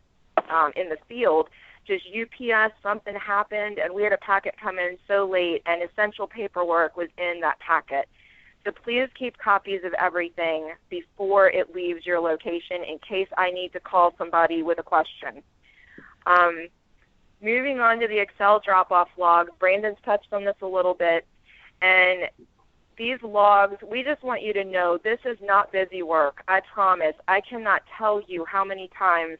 in the field. Just UPS, something happened, and we had a packet come in so late, and essential paperwork was in that packet. So please keep copies of everything before it leaves your location in case I need to call somebody with a question. Moving on to the Excel drop-off log, Brandon's touched on this a little bit, and these logs, we just want you to know this is not busy work. I promise. I cannot tell you how many times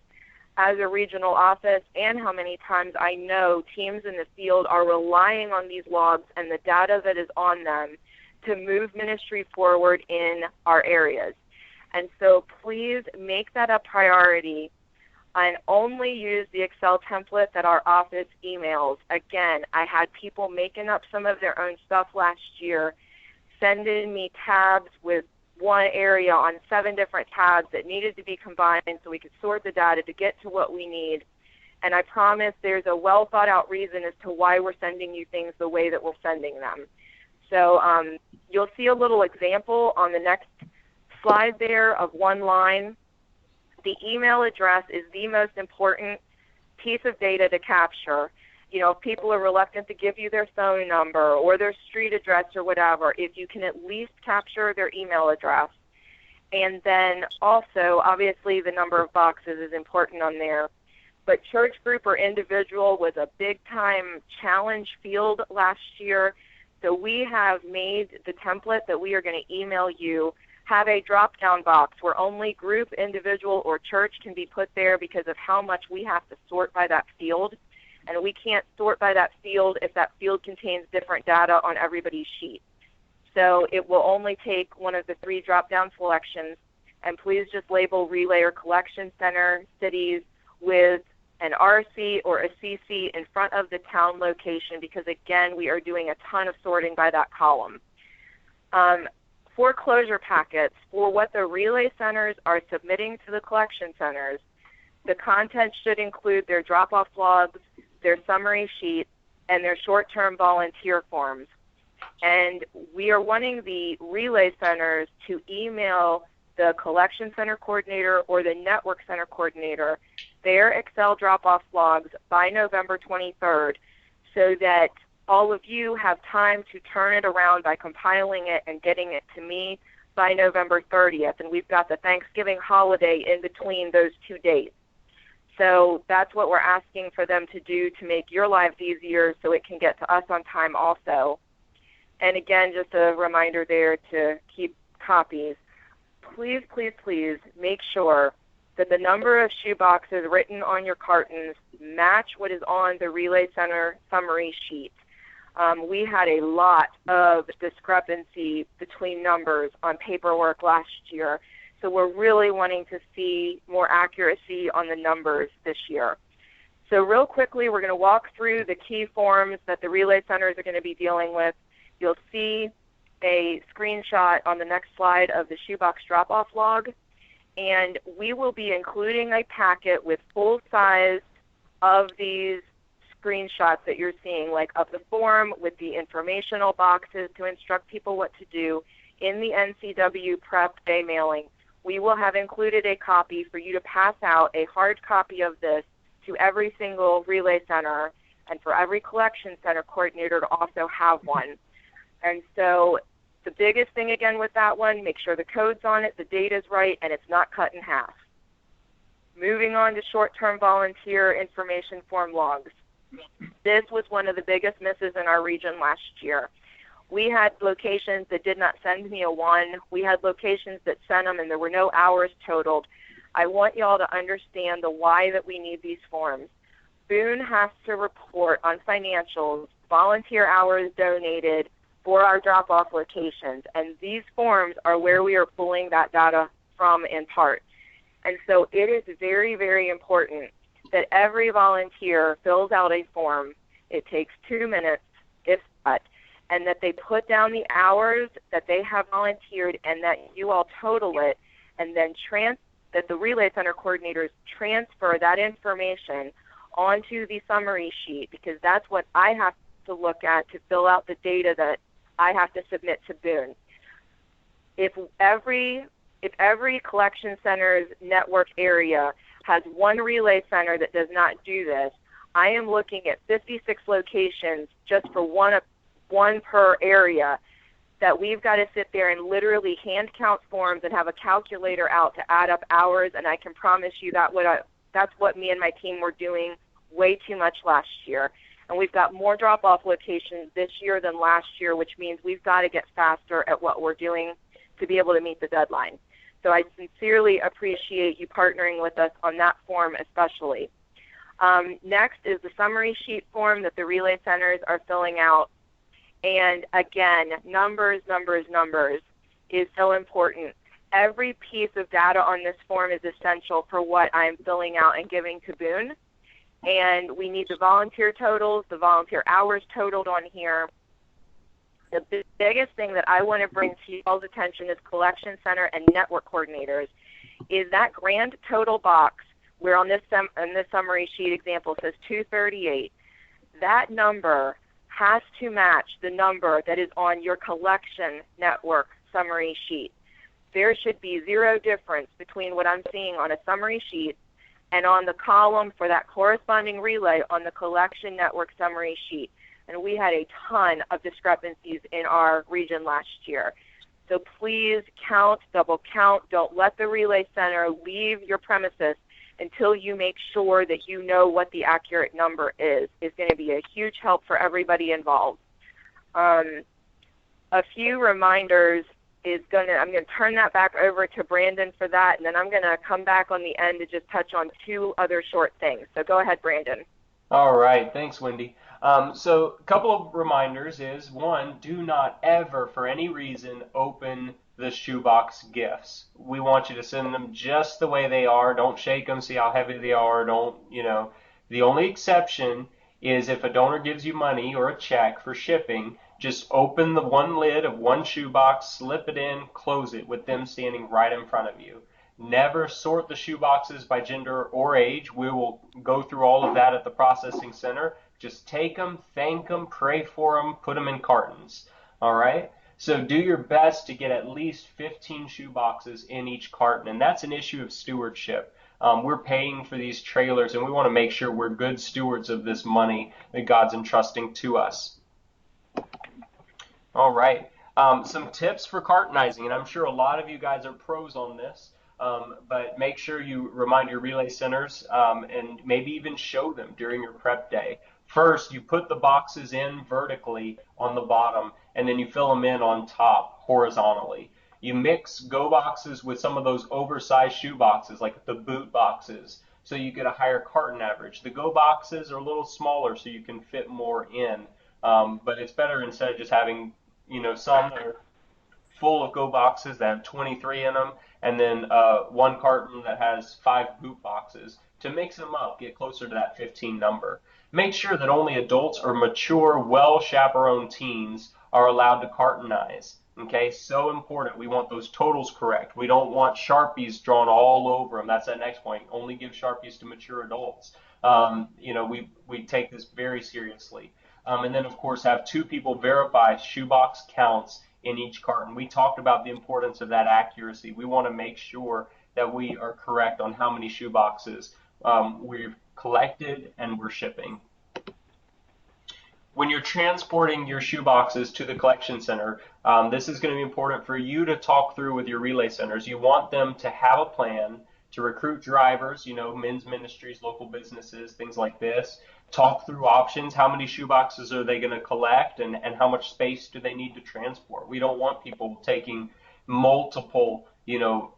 as a regional office and how many times I know teams in the field are relying on these logs and the data that is on them to move ministry forward in our areas. And so please make that a priority and only use the Excel template that our office emails. Again, I had people making up some of their own stuff last year, sending me tabs with one area on 7 different tabs that needed to be combined so we could sort the data to get to what we need. And I promise there's a well-thought-out reason as to why we're sending you things the way that we're sending them. So you'll see a little example on the next slide there of one line. The email address is the most important piece of data to capture. You know, if people are reluctant to give you their phone number or their street address or whatever, if you can at least capture their email address. And then also, obviously, the number of boxes is important on there. But church group or individual was a big-time challenge field last year. So we have made the template that we are going to email you have a drop-down box where only group, individual, or church can be put there because of how much we have to sort by that field. And we can't sort by that field if that field contains different data on everybody's sheet. So it will only take one of the 3 drop-down selections. And please just label relay or collection center cities with an RC or a CC in front of the town location because, again, we are doing a ton of sorting by that column. For closure packets, for what the relay centers are submitting to the collection centers, the content should include their drop-off logs, their summary sheet, and their short-term volunteer forms. And we are wanting the relay centers to email the collection center coordinator or the network center coordinator their Excel drop-off logs by November 23rd so that all of you have time to turn it around by compiling it and getting it to me by November 30th. And we've got the Thanksgiving holiday in between those 2 dates. So that's what we're asking for them to do to make your lives easier so it can get to us on time also. And again, just a reminder there to keep copies. Please, please, please make sure that the number of shoe boxes written on your cartons match what is on the Relay Center summary sheet. We had a lot of discrepancy between numbers on paperwork last year. So we're really wanting to see more accuracy on the numbers this year. So real quickly, we're going to walk through the key forms that the relay centers are going to be dealing with. You'll see a screenshot on the next slide of the shoebox drop-off log, and we will be including a packet with full size of these screenshots that you're seeing, like of the form with the informational boxes to instruct people what to do in the NCW Prep Day mailing. We will have included a copy for you to pass out, a hard copy of this, to every single relay center, and for every collection center coordinator to also have one. And so the biggest thing again with that one, make sure the code's on it, the date is right, and it's not cut in half. Moving on to short-term volunteer information form logs. This was one of the biggest misses in our region last year. We had locations that did not send me a one. We had locations that sent them and there were no hours totaled. I want y'all to understand the why that we need these forms. Boone has to report on financials, volunteer hours donated for our drop-off locations, and these forms are where we are pulling that data from in part. And so it is very, very important that every volunteer fills out a form. It takes 2 minutes, if that, and that they put down the hours that they have volunteered and that you all total it, and then that the Relay Center coordinators transfer that information onto the summary sheet, because that's what I have to look at to fill out the data that I have to submit to Boone. If every collection center's network area has one relay center that does not do this, I am looking at 56 locations just for one per area that we've got to sit there and literally hand count forms and have a calculator out to add up hours, and I can promise you that's what me and my team were doing way too much last year. And we've got more drop-off locations this year than last year, which means we've got to get faster at what we're doing to be able to meet the deadline. So I sincerely appreciate you partnering with us on that form especially. Next is the summary sheet form that the relay centers are filling out. And again, numbers is so important. Every piece of data on this form is essential for what I'm filling out and giving to Boone. And we need the volunteer totals, the volunteer hours totaled on here. The biggest thing that I want to bring to y'all's attention as collection center and network coordinators is that grand total box where on this summary sheet example says 238. That number has to match the number that is on your collection network summary sheet. There should be zero difference between what I'm seeing on a summary sheet and on the column for that corresponding relay on the collection network summary sheet. And we had a ton of discrepancies in our region last year. So please count, double count. Don't let the relay center leave your premises until you make sure that you know what the accurate number is. It's going to be a huge help for everybody involved. A few reminders I'm going to turn that back over to Brandon for that, and then I'm going to come back on the end to just touch on two other short things. So go ahead, Brandon. All right. Thanks, Wendy. So a couple of reminders is, one, do not ever, for any reason, open the shoebox gifts. We want you to send them just the way they are. Don't shake them, see how heavy they are. The only exception is if a donor gives you money or a check for shipping, just open the one lid of one shoebox, slip it in, close it with them standing right in front of you. Never sort the shoeboxes by gender or age. We will go through all of that at the processing center. Just take them, thank them, pray for them, put them in cartons. All right? So do your best to get at least 15 shoeboxes in each carton, and that's an issue of stewardship. We're paying for these trailers, and we want to make sure we're good stewards of this money that God's entrusting to us. All right. Some tips for cartonizing, and I'm sure a lot of you guys are pros on this, but make sure you remind your relay centers and maybe even show them during your prep day. First, you put the boxes in vertically on the bottom, and then you fill them in on top horizontally. You mix go boxes with some of those oversized shoe boxes, like the boot boxes, so you get a higher carton average. The go boxes are a little smaller, so you can fit more in, but it's better instead of just having, some that are full of go boxes that have 23 in them, and then one carton that has 5 boot boxes to mix them up, get closer to that 15 number. Make sure that only adults or mature, well-chaperoned teens are allowed to cartonize. Okay, so important. We want those totals correct. We don't want Sharpies drawn all over them. That's that next point. Only give Sharpies to mature adults. We take this very seriously. And then, of course, have 2 people verify shoebox counts in each carton. We talked about the importance of that accuracy. We want to make sure that we are correct on how many shoeboxes we've collected and we're shipping. When you're transporting your shoeboxes to the collection center, this is going to be important for you to talk through with your relay centers. You want them to have a plan to recruit drivers, men's ministries, local businesses, things like this. Talk through options. How many shoeboxes are they going to collect, and how much space do they need to transport? We don't want people taking multiple,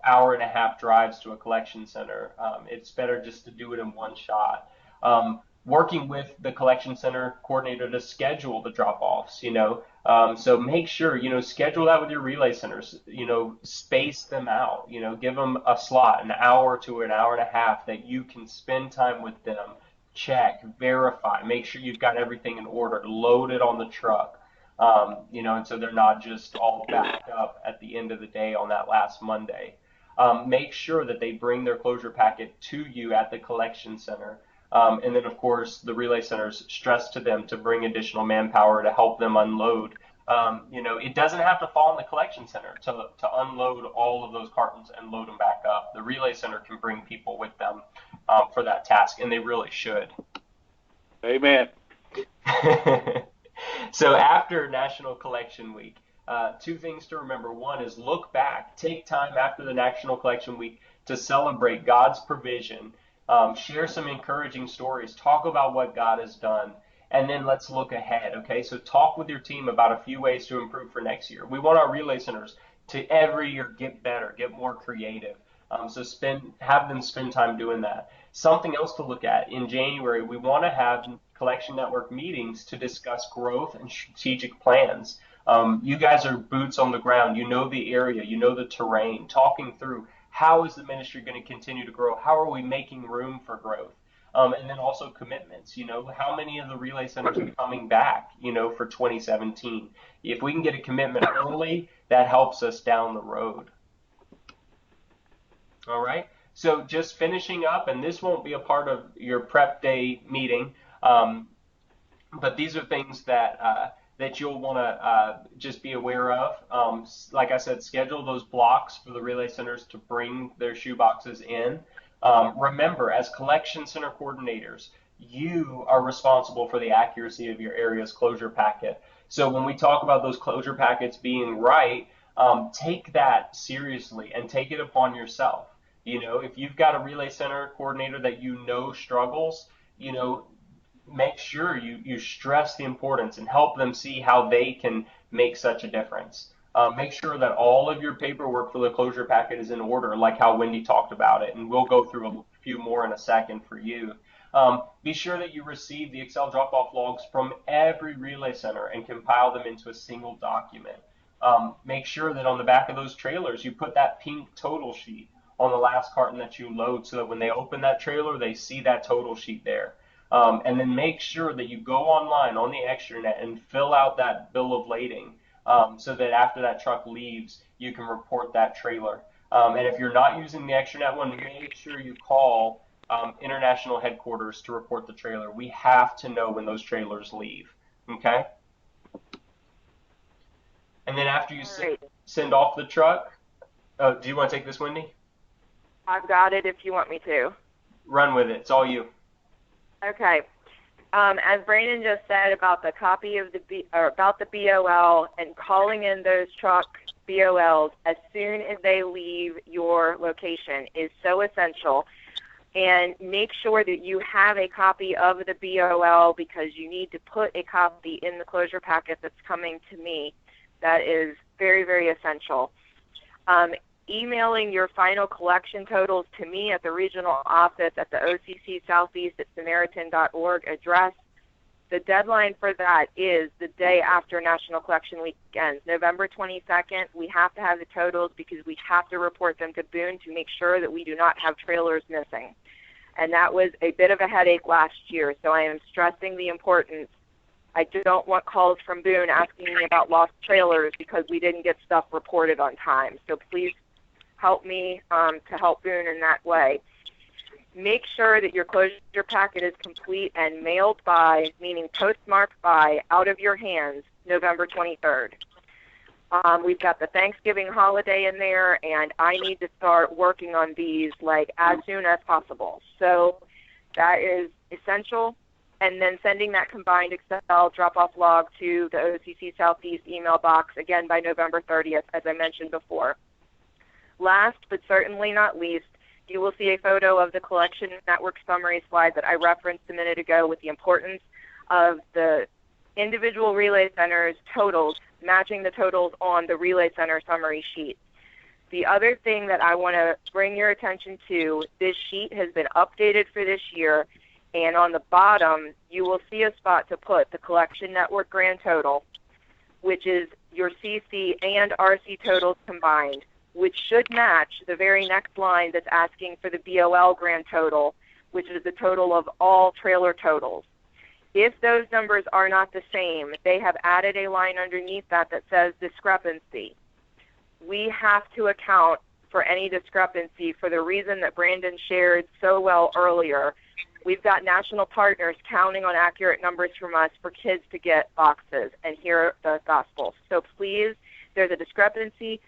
hour-and-a-half drives to a collection center. It's better just to do it in one shot. Working with the collection center coordinator to schedule the drop-offs, so make sure, schedule that with your relay centers, space them out, give them a slot, an hour to an hour and a half that you can spend time with them, check, verify, make sure you've got everything in order, load it on the truck, and so they're not just all backed up at the end of the day on that last Monday. Make sure that they bring their closure packet to you at the collection center. And then, of course, the relay centers stress to them to bring additional manpower to help them unload. It doesn't have to fall in the collection center to unload all of those cartons and load them back up. The relay center can bring people with them for that task, and they really should. Amen. So after National Collection Week, 2 things to remember. One is look back. Take time after the National Collection Week to celebrate God's provision. Share some encouraging stories, talk about what God has done, and then let's look ahead, okay? So talk with your team about a few ways to improve for next year. We want our relay centers to every year get better, get more creative. So have them spend time doing that. Something else to look at, in January, we want to have Collection Network meetings to discuss growth and strategic plans. You guys are boots on the ground. You know the area, you know the terrain, talking through how is the ministry going to continue to grow? How are we making room for growth? And then also commitments, how many of the relay centers are coming back, for 2017? If we can get a commitment early, that helps us down the road. All right. So just finishing up, and this won't be a part of your prep day meeting, but these are things that you'll want to just be aware of. Like I said, schedule those blocks for the relay centers to bring their shoe boxes in. Remember, as collection center coordinators, you are responsible for the accuracy of your area's closure packet. So when we talk about those closure packets being right, take that seriously and take it upon yourself. If you've got a relay center coordinator that struggles, make sure you stress the importance and help them see how they can make such a difference. Make sure that all of your paperwork for the closure packet is in order, like how Wendy talked about it, and we'll go through a few more in a second for you. Be sure that you receive the Excel drop-off logs from every relay center and compile them into a single document. Make sure that on the back of those trailers, you put that pink total sheet on the last carton that you load so that when they open that trailer, they see that total sheet there. And then make sure that you go online on the extranet and fill out that bill of lading so that after that truck leaves, you can report that trailer. And if you're not using the extranet one, make sure you call international headquarters to report the trailer. We have to know when those trailers leave, okay? And then after you send off the truck, do you want to take this, Wendy? I've got it if you want me to. Run with it. It's all you. Okay. As Brandon just said about the copy of about the BOL and calling in those truck BOLs as soon as they leave your location is so essential. And make sure that you have a copy of the BOL because you need to put a copy in the closure packet that's coming to me. That is very, very essential. Emailing your final collection totals to me at the regional office at the OCC Southeast at Samaritan.org address The deadline for that is the day after National Collection Week ends, November 22nd. We have to have the totals because we have to report them to Boone to make sure that we do not have trailers missing. And that was a bit of a headache last year, so I am stressing the importance. I don't want calls from Boone asking me about lost trailers because we didn't get stuff reported on time. So please help me to help Boone in that way. Make sure that your closure packet is complete and mailed by, meaning postmarked by, out of your hands, November 23rd. We've got the Thanksgiving holiday in there, and I need to start working on these like as soon as possible. So that is essential. And then sending that combined Excel drop-off log to the OCC Southeast email box, again, by November 30th, as I mentioned before. Last, but certainly not least, you will see a photo of the collection network summary slide that I referenced a minute ago with the importance of the individual relay centers' totals, matching the totals on the relay center summary sheet. The other thing that I want to bring your attention to, this sheet has been updated for this year, and on the bottom, you will see a spot to put the collection network grand total, which is your CC and RC totals combined, which should match the very next line that's asking for the BOL grand total, which is the total of all trailer totals. If those numbers are not the same, they have added a line underneath that that says discrepancy. We have to account for any discrepancy for the reason that Brandon shared so well earlier. We've got national partners counting on accurate numbers from us for kids to get boxes and hear the gospel. So please, there's a discrepancy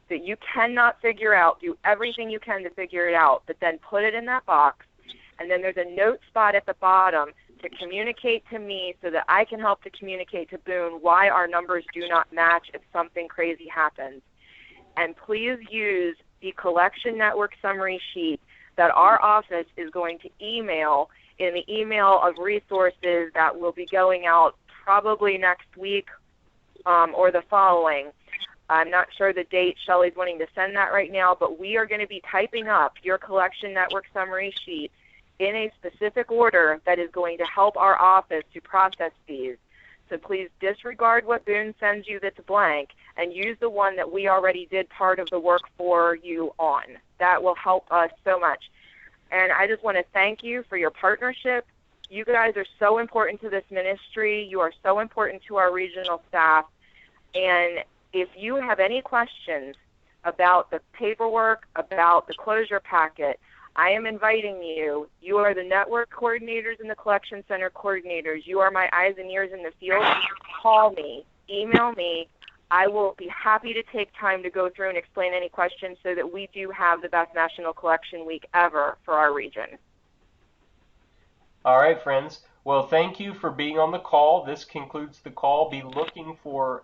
that you cannot figure out. Do everything you can to figure it out, but then put it in that box. And then there's a note spot at the bottom to communicate to me so that I can help to communicate to Boone why our numbers do not match if something crazy happens. And please use the collection network summary sheet that our office is going to email in the email of resources that will be going out probably next week or the following. I'm not sure the date Shelley's wanting to send that right now, but we are going to be typing up your collection network summary sheet in a specific order that is going to help our office to process these. So please disregard what Boone sends you that's blank and use the one that we already did part of the work for you on. That will help us so much. And I just want to thank you for your partnership. You guys are so important to this ministry. You are so important to our regional staff. And if you have any questions about the paperwork, about the closure packet, I am inviting you. You are the network coordinators and the collection center coordinators. You are my eyes and ears in the field. Call me, email me. I will be happy to take time to go through and explain any questions so that we do have the best National Collection Week ever for our region. All right, friends. Well, thank you for being on the call. This concludes the call. Be looking for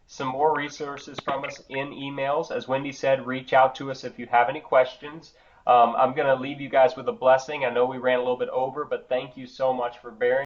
some more resources from us in emails. As Wendy said, reach out to us if you have any questions. I'm going to leave you guys with a blessing. I know we ran a little bit over, but thank you so much for bearing